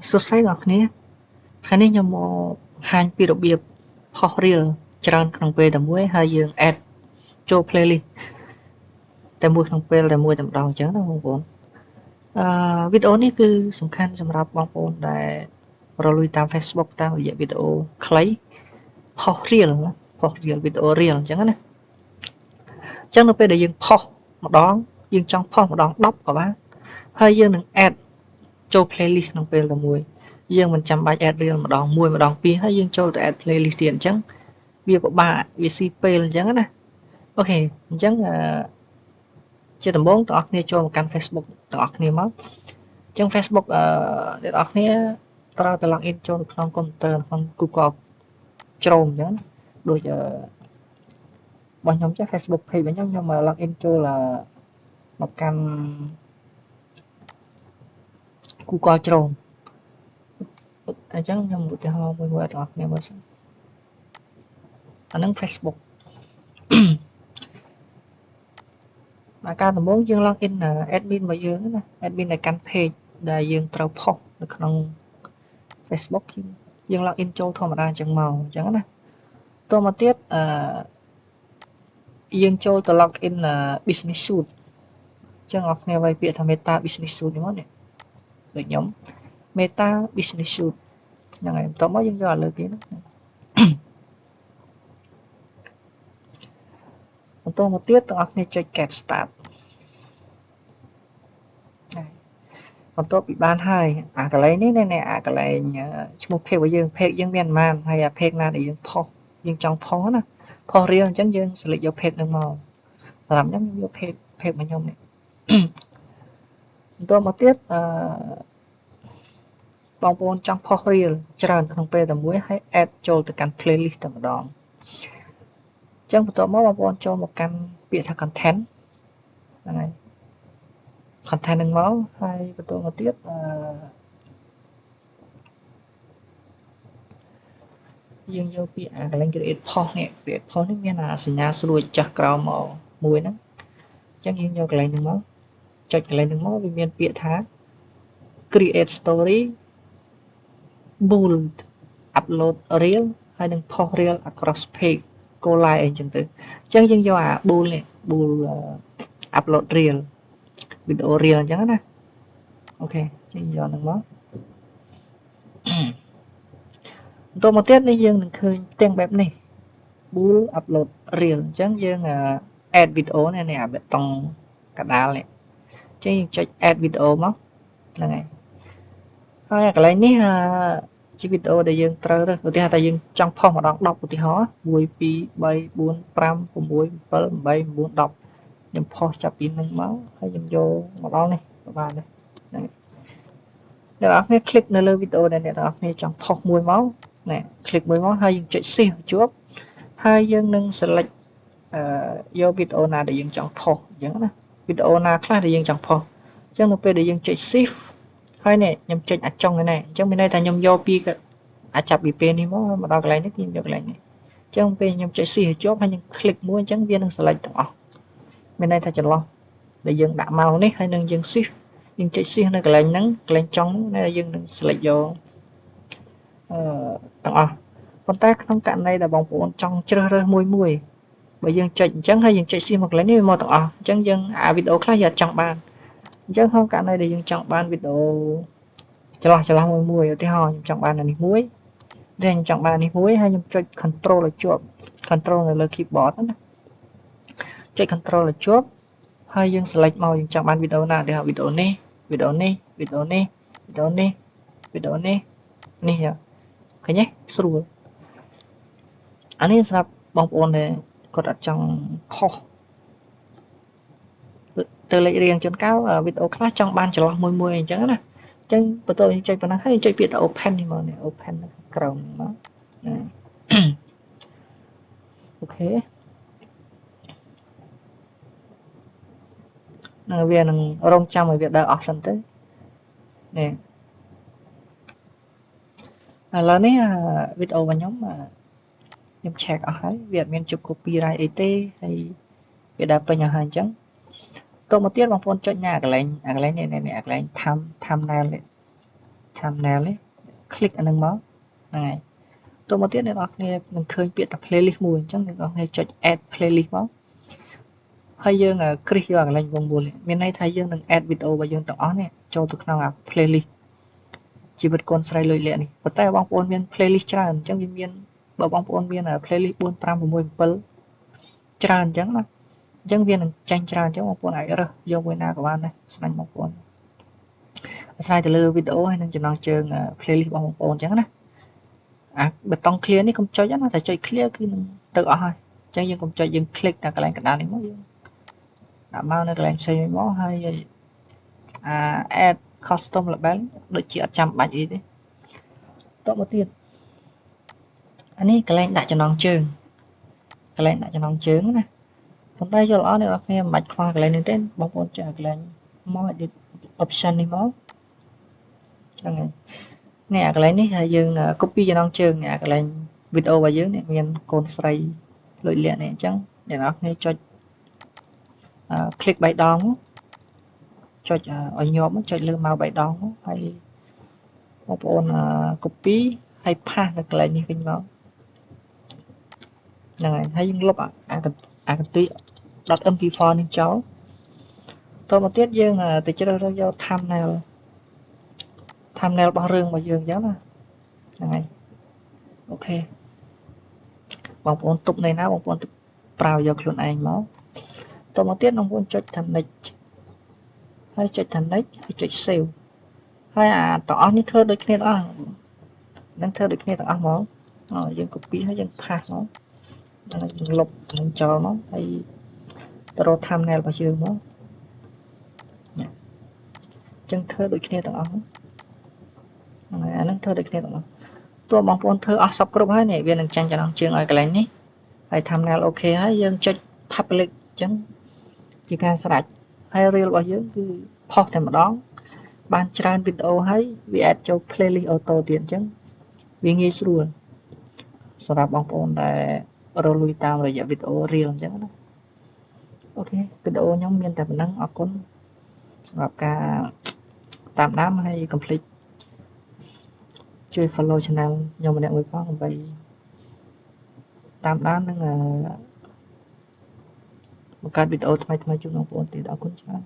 សួស្តីអ្នកគ្នាថ្ងៃនេះខ្ញុំមកបង្ហាញពីរបៀបផុស reel ច្រើនក្នុងពេលតែមួយហើយយើង add ចូល playlist តែមួយក្នុងពេលតែមួយតែម្ដងអញ្ចឹងណាបងប្អូនវីដេអូនេះគឺសំខាន់សម្រាប់បងប្អូនដែលរលួយតាម Facebook តាមរយៈវីដេអូខ្លីផុស reel ណាផុស reel វីដេអូ reel អញ្ចឹងណាអញ្ចឹងនៅពេលដែលយើងផុសម្ដងយើងចង់ផុសម្ដង10ក៏បានហើយយើងនឹង add ចូល playlist ក្នុងពេលតែមួយយើងមិនចាំបាច់ add reel ម្ដង1ម្ដង2ហើយយើងចូលទៅ add playlist ទៀតអញ្ចឹងវាពិបាកវាស៊ីពេលអញ្ចឹងណាអូខេអញ្ចឹងជាដំបូងបងប្អូនគ្នាចូលមកកាន់ Facebook ទាំងអស់គ្នាមកអញ្ចឹង Facebook អ្នកនរគ្នាត្រូវតែ log in ចូលនៅក្នុងកុំព្យូទ័រក្នុង Google Chrome អញ្ចឹងដូចរបស់ខ្ញុំចេះ Facebook page របស់ខ្ញុំ log in ចូលមកកាន់ Google Chrome អញ្ចឹងខ្ញុំឧទាហរណ៍មួយឲ្យបងប្អូនគ្នាមើលសិនអាហ្នឹង Facebook ការដំបូងយើង log in admin របស់យើងណា admin ដែលកាន់ page ដែលយើងត្រូវផុសនៅក្នុង Facebook យើង log in ចូលធម្មតាអញ្ចឹងមកអញ្ចឹងណាតទៅមកទៀតយើងចូលទៅ log in business suite អញ្ចឹងអ្នកគ្នាវាយពាក្យថា Meta business suite នេះមកនេះដូចខ្ញុំ Meta business suite ហ្នឹងហើយបន្ទាប់មកយើងយកឲ្យលើគេហ្នឹងបន្តមកទៀតបងប្អូនគ្នាចុច get start បន្ទាប់ពីបានហើយកន្លែងនេះអាកន្លែងឈ្មោះ page របស់យើង page យើងមានប៉ុន្មានហើយអា page ណាដែលយើងផុសយើងចង់ផុសណាផុស reel អញ្ចឹងយើង select យក page ហ្នឹងមកសម្រាប់ខ្ញុំយក page របស់ខ្ញុំនេះបន្តមកទៀតបងប្អូនចង់ផុស reel ច្រើនក្នុងពេលតែមួយហើយ add ចូលទៅកាន់ playlist តែម្ដងអញ្ចឹងបន្ទាប់មកបងប្អូនចូលមកកាន់ពាក្យថា content ហ្នឹងហើយ content ហ្នឹងមកហើយបន្តមកទៀតយើងយកពាក្យអាកន្លែង create post នេះ create post នេះមានសញ្ញាស្រួចចុះក្រោមមកមួយហ្នឹងអញ្ចឹងយើងយកកន្លែងហ្នឹងមកចុចកន្លែងហ្នឹងមកវាមានពាក្យថា create story bold upload reel ហើយនឹង post reel across page go live អីចឹងទៅអញ្ចឹងយើងយកអា bold នេះ bold upload reel វីដេអូ reel អញ្ចឹងណាអូខេចឹងយកហ្នឹងមកបន្តមកទៀតនេះយើងនឹងឃើញទាំងបែបនេះ bold upload reel អញ្ចឹងយើង add វីដេអូនេះអាបេតុងកដាលនេះអញ្ចឹងយើងចុច add វីដេអូមកហ្នឹងហើយកន្លែងនេះជាវីដេអូដែលយើងត្រូវរើសឧទាហរណ៍ថាយើងចង់ផុសម្ដង10ឧទាហរណ៍1 2 3 4 5 6 7 8 9 10ខ្ញុំផុសចាប់ពីនឹងមកហើយខ្ញុំយកមកដល់នេះបាននេះហ្នឹងអ្នកនរគ្នាคลิกនៅលើវីដេអូដែលអ្នកនរគ្នាចង់ផុសមួយមកនេះคลิกមួយមកហើយយើងចុច save ជាប់ហើយយើងនឹង select យកវីដេអូណាដែលយើងចង់ផុសអញ្ចឹងណាវីដេអូណាខ្លះដែលយើងចង់ផុសអញ្ចឹងនៅពេលដែលយើងចុច save ហើយនេះខ្ញុំចុចអាចុងនេះអញ្ចឹងមានន័យថាខ្ញុំយកពីអាចចាប់ពីពេលនេះមកដល់កន្លែងនេះខ្ញុំយកកន្លែងនេះអញ្ចឹងពេលខ្ញុំចុច C ឲ្យជាប់ហើយខ្ញុំ click មួយអញ្ចឹងវានឹង select ទាំងអស់មានន័យថាចន្លោះដែលយើងដាក់មកនេះហើយនឹងយើង shift យើងចុច shift នៅកន្លែងហ្នឹងកន្លែងចុងហ្នឹងយើងនឹង select យកទាំងអស់ប៉ុន្តែក្នុងករណីដែលបងប្អូនចង់ជ្រើសរើសមួយបើយើងចុចអញ្ចឹងហើយយើងចុច shift មកកន្លែងនេះវាមកទាំងអស់អញ្ចឹងយើងអាវីដេអូខ្លះយើងអត់ចង់បានអញ្ចឹងក្នុងករណីដែលយើងចង់បានវីដេអូចន្លោះមួយឧទាហរណ៍ខ្ញុំចង់បានអានេះមួយតែខ្ញុំចង់បាននេះមួយហើយខ្ញុំចុច control ឲ្យជាប់ control នៅលើ keyboard ណាចុច control ឲ្យជាប់ហើយយើង select មកយើងចង់បានវីដេអូណាដែលវីដេអូនេះវីដេអូនេះវីដេអូនេះវីដេអូនេះវីដេអូនេះនេះឃើញទេស្រួលអានេះសម្រាប់បងប្អូនដែលគាត់អត់ចង់ផុសទៅលេខរៀងជួនកាលវីដេអូខ្លះចង់បានចន្លោះមួយអញ្ចឹងណាអញ្ចឹងបន្ទាប់យើងចុចប៉ុណ្ណឹងហើយចុចពាក្យថា open នេះមកនេះ open ក្រោមមកអូខេនឹងវានឹងរងចាំឲ្យវាដើរអស់សិនទៅនេះឥឡូវនេះវីដេអូរបស់ខ្ញុំ check អស់ហើយវាអត់មានជប់ copyright អីទេហើយវាដើរពេញអស់ហើយអញ្ចឹងតមកទៀតបងប្អូនចុចញ៉ាកន្លែងនេះអាកន្លែង thumbnail thumbnail នេះ click អានឹងមកហ្នឹងហើយតទៅមកទៀតអ្នកនរគ្នានឹងឃើញពាក្យថា playlist មួយអញ្ចឹងអ្នកនរគ្នាចុច add playlist មកហើយយើងគ្រីសយកកន្លែងវងមូលមានន័យថាយើងនឹង add video របស់យើងទាំងអស់នេះចូលទៅក្នុងអា playlist ជីវិតកូនស្រីលុយលាក់នេះប៉ុន្តែបងប្អូនមាន playlist ច្រើនអញ្ចឹងវាមានបើបងប្អូនមាន playlist 4 5 6 7ច្រើនអញ្ចឹងណាអញ្ចឹងវានឹងចាញ់ច្រើនអញ្ចឹងបងប្អូនអាចរើសយកមួយណាក៏បានដែរស្នាញ់បងប្អូនអាស្រ័យទៅលើវីដេអូហើយនឹងចំណងជើង playlist របស់បងប្អូនអញ្ចឹងណាអាបេតុង clear នេះកុំចុចណាតែចុច clear គឺនឹងទៅអស់ហើយអញ្ចឹងយើងកុំចុចយើង click តែកន្លែងកណ្ដាលនេះមកយើងដាក់មកនៅកន្លែងផ្សេងមកហើយadd custom label ដូចជាអត់ចាំបាច់អីទេតមកទៀតអានេះកន្លែងដាក់ចំណងជើងកន្លែងដាក់ចំណងជើងណាប៉ុន្តែយល់អត់អ្នកនរគ្នាមិនបាច់ខ្វល់កន្លែងនេះទេបងប្អូនចុចកន្លែងមក edit option នេះមកហ្នឹងហើយនេះអាកន្លែងនេះយើង copy ចំណងជើងនេះអាកន្លែង video របស់យើងនេះមានកូនស្រីលួចលាក់នេះអញ្ចឹងអ្នកនរគ្នាចុចclick 3ដងចុចឲ្យញាប់ចុចលើ mouse 3ដងហើយបងប្អូន copy ហើយ paste នៅកន្លែងនេះវិញមកហ្នឹងហើយយើងលុបអាកន្ទុយ .mp4 នេះចោលតមកទៀតយើងទៅជ្រើសរើសយក thumbnail របស់រឿងរបស់យើងអញ្ចឹងណាហ្នឹងហើយអូខេបងប្អូនទុកនៅណាបងប្អូនប្រើយកខ្លួនឯងមកតមកទៀតបងប្អូនចុច Thanix ហើយចុច Thanix ហើយចុច save ហើយទាំងអស់នេះធ្វើដូចគ្នាទាំងអស់នឹងធ្វើដូចគ្នាទាំងអស់មកយើង copy ហើយយើង paste មកហើយយើងលុបនឹងចោលមកហើយទៅរក thumbnail របស់យើងមកអញ្ចឹងធ្វើដូចគ្នាទាំងអស់ហ្នឹងអាហ្នឹងធ្វើដូចគ្នាទាំងអស់ទោះបងប្អូនធ្វើអស់សពគ្រប់ហើយនេះវានឹងចាញ់ចំណងជើងឲ្យកន្លែងនេះហើយ thumbnail អូខេហើយយើងចុច public អញ្ចឹងជាការស្រេចហើយ reel របស់យើងគឺផុសតែម្ដងបានច្រើនវីដេអូហើយវាអាចចូល playlist auto ទៀតអញ្ចឹងវាងាយស្រួលសម្រាប់បងប្អូនដែលរលួយតាមរយៈវីដេអូ reel អញ្ចឹងណាអូខេវីដេអូខ្ញុំមានតែប៉ុណ្្នឹងអរគុណសម្រាប់ការតាមដានហើយកុំភ្លេចជួយ follow channel ខ្ញុំម្នាក់មួយផងដើម្បីតាមដាននិងបង្កើតវីដេអូថ្មីៗជូនបងប្អូនទៀតអរគុណច្រើន